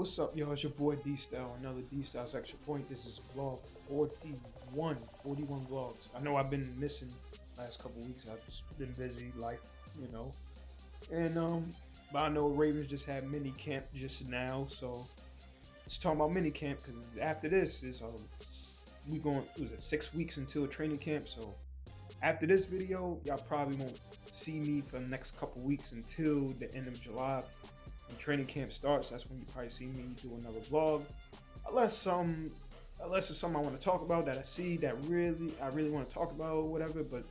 What's up, y'all? It's your boy D-STÄL, another D-STAL'S Extrapoint. This is vlog 41 vlogs. I know I've been missing last couple weeks. I've just been busy, life, And but I know Ravens just had mini camp just now, so let's talk about mini camp because after this is we going. Was it 6 weeks until training camp? So after this video, y'all probably won't see me for the next couple weeks until the end of July. When training camp starts, that's when you probably see me do another vlog. Unless it's something I want to talk about that I see that I really want to talk about or whatever. But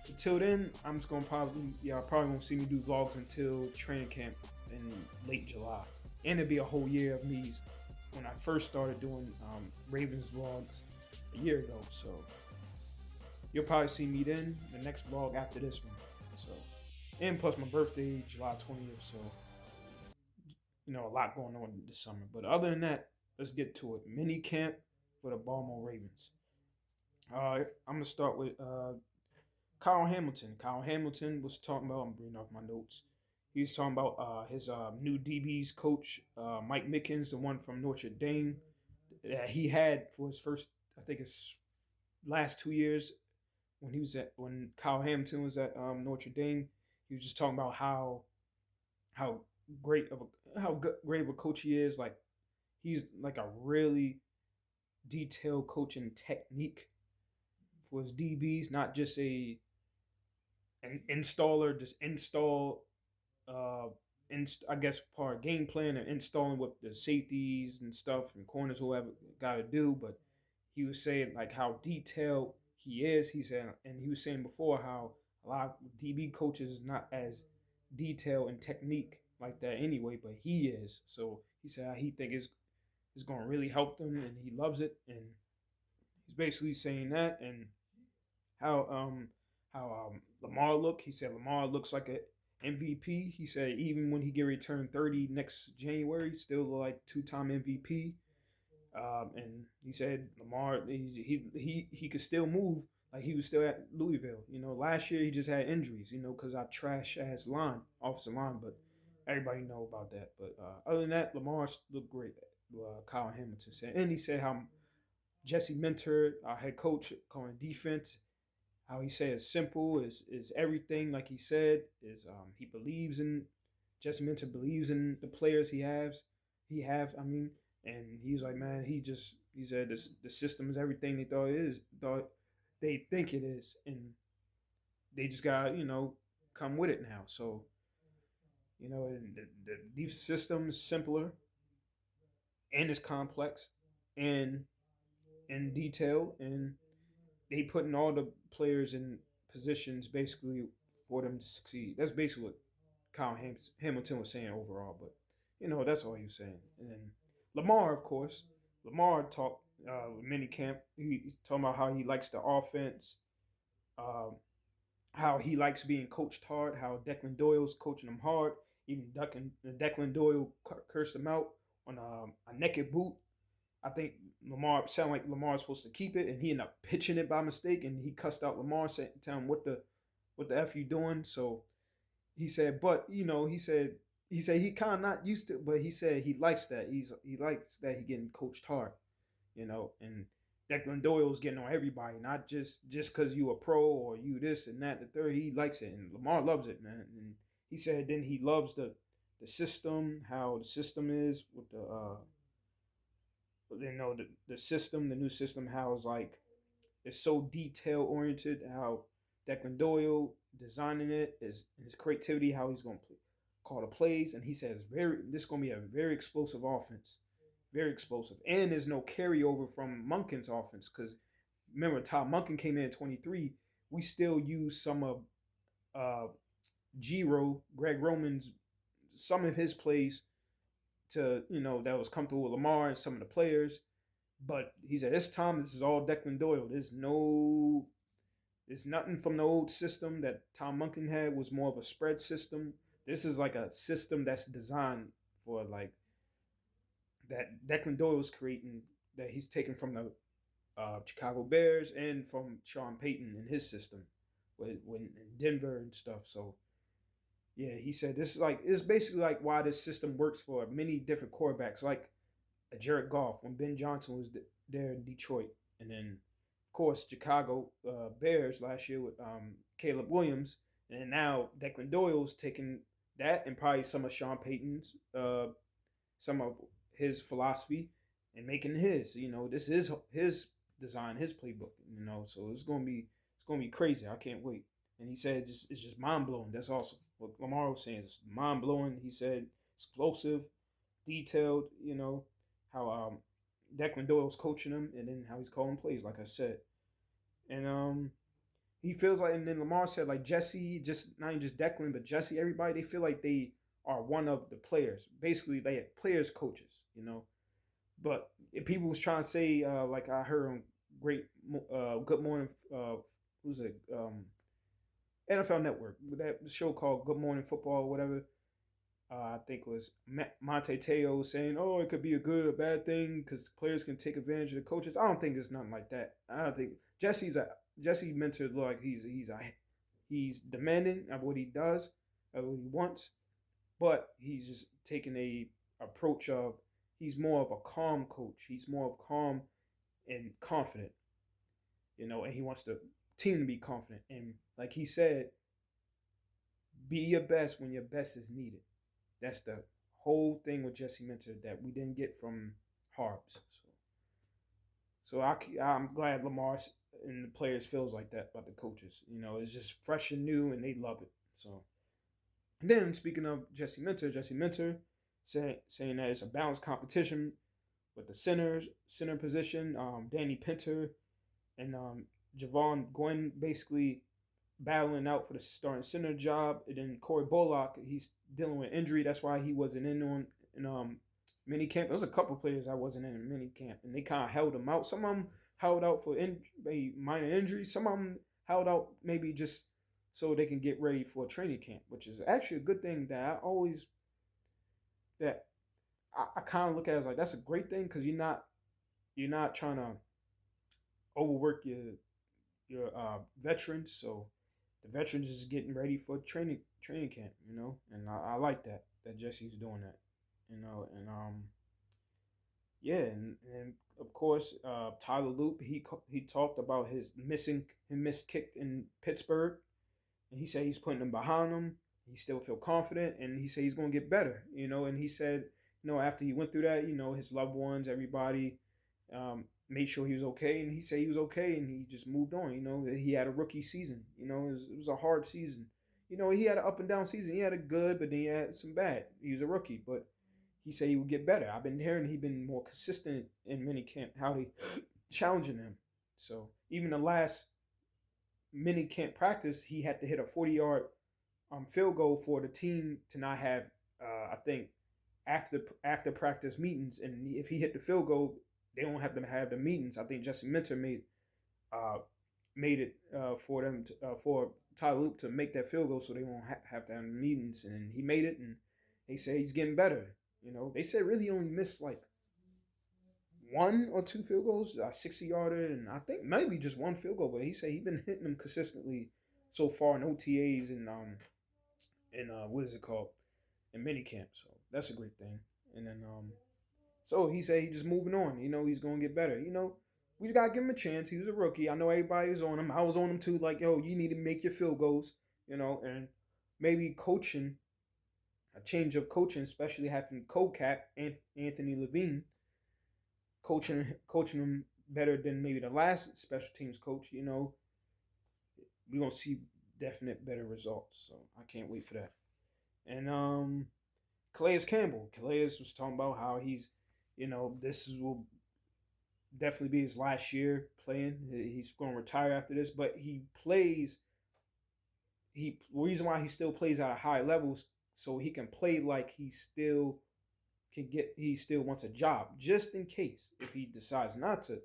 until then, I'm just gonna y'all probably won't see me do vlogs until training camp in late July. And it'll be a whole year of me when I first started doing Ravens vlogs a year ago. So you'll probably see me then, the next vlog after this one. So, and plus my birthday, July 20th. So, a lot going on this summer. But other than that, let's get to it. Mini camp for the Baltimore Ravens. I'm gonna start with Kyle Hamilton. Kyle Hamilton was talking about. I'm reading off my notes. He was talking about his new DBs coach, Mike Mickens, the one from Notre Dame that he had for his first, I think his last 2 years when Kyle Hamilton was at Notre Dame. He was just talking about how great of a coach he is. Like, he's like a really detailed coaching technique for his DBs, not just an installer, just install I guess part of game plan and installing what the safeties and stuff and corners whoever got to do. But he was saying like how detailed he is. He said, and he was saying before how a lot of DB coaches is not as detailed and technique like that anyway, but he is. So he said he think it's going to really help them, and he loves it. And he's basically saying that, and how Lamar look. He said Lamar looks like a MVP. He said even when he get returned 30 next January, still like 2-time MVP. And he said Lamar he could still move. Like, he was still at Louisville. Last year he just had injuries, because our trash ass offensive line, but everybody know about that. But other than that, Lamar looked great. Kyle Hamilton said. And he said how Jesse Minter, our head coach, calling defense, how he said it's simple, is everything, like he said, is he believes in, Jesse Minter believes in the players he have, and he's like, man, he said the system is everything thought they think it is, and they just gotta, come with it now. So, the system is simpler and it's complex and in detail, and they putting all the players in positions basically for them to succeed. That's basically what Kyle Hamilton was saying overall, but that's all he was saying. And then Lamar, of course, talked with Minicamp. He's talking about how he likes the offense, how he likes being coached hard, how Declan Doyle's coaching him hard. Even Declan Doyle cursed him out on a naked boot. I think Lamar sounded like Lamar's supposed to keep it, and he ended up pitching it by mistake, and he cussed out Lamar, telling him what the F you doing. So he said, but he said he kind of not used to it, but he said he likes that. He likes that he getting coached hard, and Declan Doyle's getting on everybody, not just because you a pro or you this and that, the third. He likes it, and Lamar loves it, man. And he said then he loves the system, how the system is with the the system, the new system, how it's so detail oriented, how Declan Doyle designing it is his creativity, how he's going to call the plays. And he says this is going to be a very explosive offense, very explosive. And there's no carryover from Monken's offense, because remember, Todd Monken came in 23. We still use some of Greg Roman's, some of his plays to, that was comfortable with Lamar and some of the players. But he said this time this is all Declan Doyle. There's nothing from the old system that Tom Monken had, was more of a spread system. This is like a system that's designed for like that Declan Doyle's creating, that he's taken from the Chicago Bears and from Sean Payton and his system when in Denver and stuff. So Yeah, he said this is like it's basically like why this system works for many different quarterbacks, like Jared Goff when Ben Johnson was there in Detroit, and then of course Chicago Bears last year with Caleb Williams, and then now Declan Doyle's taking that and probably some of Sean Payton's some of his philosophy and making his. This is his design, his playbook. So it's gonna be crazy. I can't wait. And he said it's just mind blowing. That's awesome. What Lamar was saying is mind blowing. He said explosive, detailed. How Declan Doyle's coaching him, and then how he's calling plays, like I said. And he feels like, and then Lamar said like Jesse, just not even just Declan, but Jesse, everybody, they feel like they are one of the players. Basically, they have players coaches. But if people was trying to say, like I heard on Good Morning, who's it? NFL Network, that show called Good Morning Football or whatever. I think it was Monte Teo saying, "Oh, it could be a good or bad thing because players can take advantage of the coaches." I don't think it's nothing like that. I don't think Jesse Mentor like he's demanding of what he does, of what he wants, but he's just taking a approach of he's more of a calm coach. He's more of calm and confident, and he wants the team to be confident. And like he said, be your best when your best is needed. That's the whole thing with Jesse Mentor that we didn't get from Harbs. So I'm glad Lamar and the players feels like that about the coaches. It's just fresh and new, and they love it. So then speaking of Jesse Mentor saying that it's a balanced competition with the center position, Danny Pinter and Javon Gwen basically battling out for the starting center job. And then Corey Bullock, he's dealing with injury. That's why he wasn't in minicamp. There was a couple players I wasn't in minicamp, and they kind of held him out. Some of them held out for minor injuries. Some of them held out maybe just so they can get ready for a training camp, which is actually a good thing that I kind of look at it as like that's a great thing because you're not trying to overwork your veterans. So the veterans is getting ready for training camp, and I like that Jesse's doing that, and yeah, and of course Tyler Loop he talked about his missed kick in Pittsburgh, and he said he's putting them behind him. He still feel confident, and he said he's gonna get better, and he said after he went through that, his loved ones, everybody, made sure he was okay, and he said he was okay, and he just moved on. He had a rookie season. It was a hard season. He had an up and down season. He had a good, but then he had some bad. He was a rookie, but he said he would get better. I've been hearing he's been more consistent in minicamp, how they challenging him. So even the last minicamp practice, he had to hit a 40-yard field goal for the team to not have, I think, after practice meetings. And if he hit the field goal, they don't have to have the meetings. I think Jesse Mentor made it for them for Tyler Loop to make that field goal, so they won't have to have meetings. And he made it, and they say he's getting better. They said really only missed like 1 or 2 field goals, 60-yarder, and I think maybe just 1 field goal. But he said he's been hitting them consistently so far in OTAs and what is it called, in minicamp. So that's a great thing. And then so he said he's just moving on. He's going to get better. We just got to give him a chance. He was a rookie. I know everybody was on him. I was on him too. Like, yo, you need to make your field goals, and maybe coaching, a change of coaching, especially having co-cap Anthony Levine coaching him better than maybe the last special teams coach. We're going to see definite better results. So I can't wait for that. And Calais Campbell. Calais was talking about how he's, will definitely be his last year playing. He's going to retire after this, but he plays. The reason why he still plays at a high levels so he can play like he still wants a job, just in case if he decides not to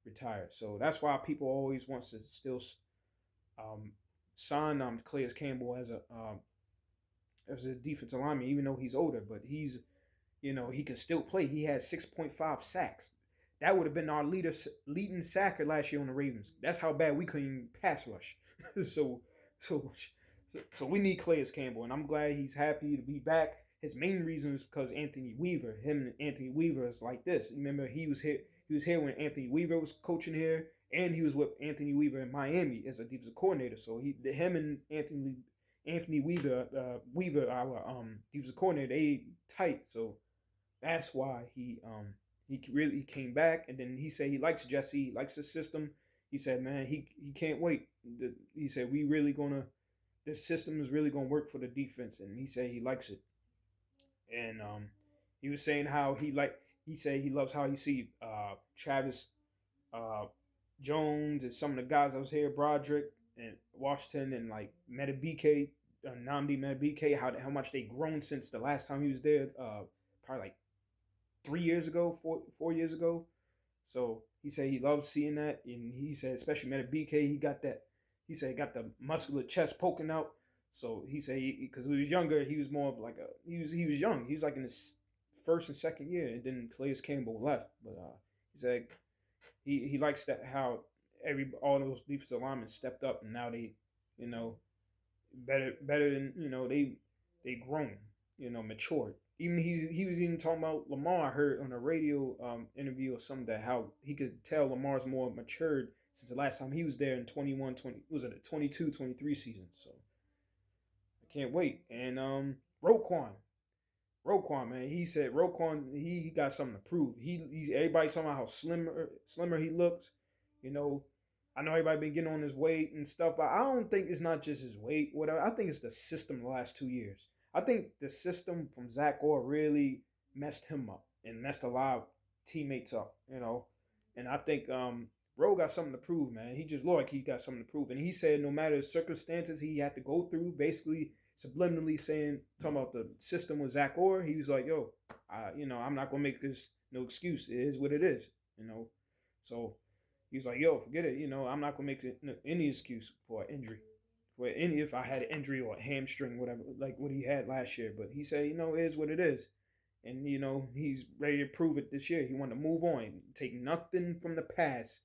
retire. So that's why people always wants to still sign Calais Campbell as a defensive lineman, even though he's older. But he's, he can still play. He had 6.5 sacks. That would have been our leading sacker last year on the Ravens. That's how bad we couldn't even pass rush. so So we need Calais Campbell, and I'm glad he's happy to be back. His main reason is because Anthony Weaver. Him and Anthony Weaver is like this. Remember, he was here. He was here when Anthony Weaver was coaching here, and he was with Anthony Weaver in Miami as a defensive coordinator. So him and Anthony Weaver, our defensive coordinator, they tight. So that's why he came back, and then he said he likes Jesse, he likes the system. He said, man, he can't wait. He said this system is really gonna work for the defense, and he said he likes it. And he was saying how he said he loves how he see Travis Jones and some of the guys that was here, Broderick and Washington and like Madubuike, Nnamdi Madubuike, how much they grown since the last time he was there, probably like 3 years ago, 4 years ago. So he said he loves seeing that, and he said especially Madubuike, he got that. He said he got the muscular chest poking out. So he said because he was younger, he was more of like he was young. He was like in his first and second year, and then Calais Campbell left. But he said he likes that how all those defensive linemen stepped up, and now they, better than they grown, matured. Even he was even talking about Lamar. I heard on a radio interview or something that how he could tell Lamar's more matured since the last time he was there in 21-20, was it a 22-23 season. So I can't wait. And Roquan, man, he said Roquan, he got something to prove. He's everybody talking about how slimmer he looks. I know everybody been getting on his weight and stuff, but I don't think it's not just his weight, whatever. I think it's the system the last 2 years. I think the system from Zach Orr really messed him up and messed a lot of teammates up, And I think Ro got something to prove, man. He just looked like he got something to prove. And he said no matter the circumstances he had to go through, basically subliminally talking about the system with Zach Orr, he was like, yo, I'm not going to make this no excuse. It is what it is, So he was like, yo, forget it. I'm not going to make it any excuse for an injury. If I had an injury or a hamstring, whatever, like what he had last year. But he said, it is what it is. And, he's ready to prove it this year. He wanted to move on, take nothing from the past.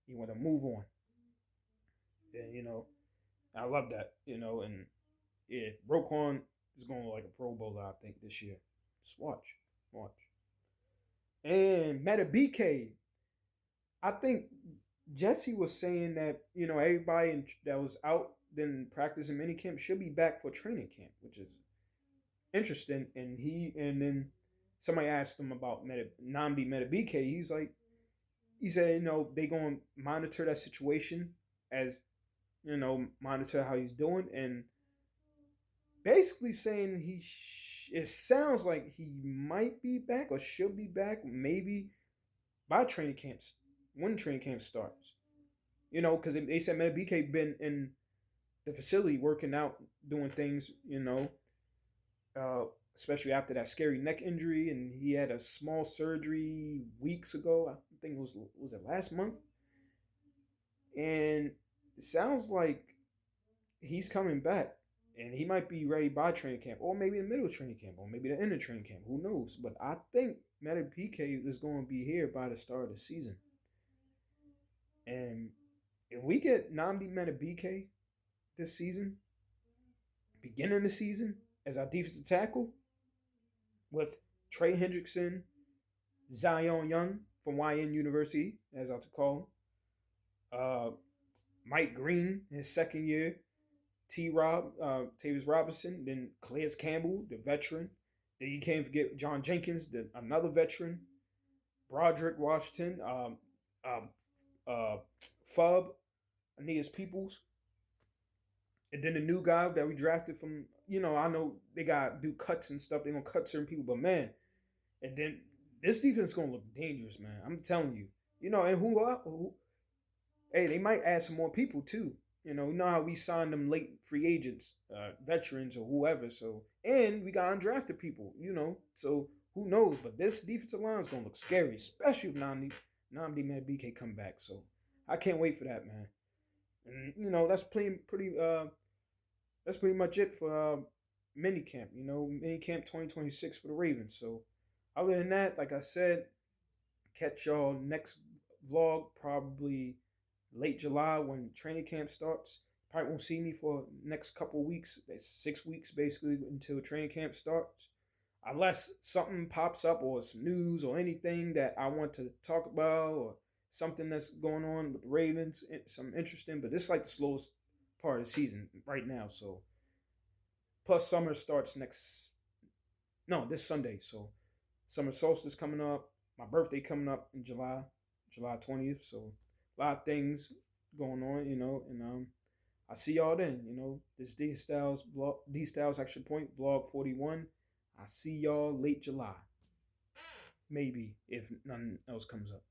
He wanted to move on. And, I love that, and yeah, Roquan is going to look like a Pro Bowler, I think, this year. Just watch. And Madubuike, I think Jesse was saying that, everybody that was out then practicing minicamp should be back for training camp, which is interesting. And then somebody asked him about Nnamdi Madubuike. He said, they going to monitor that situation as, monitor how he's doing. And basically saying it sounds like he might be back or should be back maybe by training camps, when training camp starts. Because they said Madubuike been in the facility working out, doing things, especially after that scary neck injury, and he had a small surgery weeks ago. I think it was it last month? And it sounds like he's coming back, and he might be ready by training camp, or maybe the middle of training camp, or maybe the end of training camp. Who knows? But I think Madubuike is going to be here by the start of the season. And if we get Nnamdi Madubuike this season, beginning of the season, as our defensive tackle, with Trey Hendrickson, Zion Young from YN University, as I like to call him, Mike Green, his second year, Tavis Robinson, then Calais Campbell, the veteran. Then you can't forget John Jenkins, another veteran, Broderick Washington, Fub, Aeneas Peoples. And then the new guy that we drafted from, I know they got to do cuts and stuff. They're going to cut certain people, but man. And then this defense is going to look dangerous, man. I'm telling you. And who hey, they might add some more people too. You know how we signed them late free agents, veterans or whoever. So, and we got undrafted people, So who knows? But this defensive line is going to look scary, especially if Nnamdi Madubuike come back. So I can't wait for that, man. And, that's that's pretty much it for minicamp, minicamp 2026 for the Ravens. So other than that, like I said, catch y'all next vlog, probably late July when training camp starts. probably won't see me for next couple weeks. It's 6 weeks basically until training camp starts. Unless something pops up or some news or anything that I want to talk about or something that's going on with the Ravens, something interesting. But this is like the slowest part of the season right now. So plus summer starts this Sunday. So summer solstice coming up. My birthday coming up in July 20th. So a lot of things going on, and I see y'all then, this D-Styles vlog, D-Styles Extrapoint VLOG41. I see y'all late July. Maybe if nothing else comes up.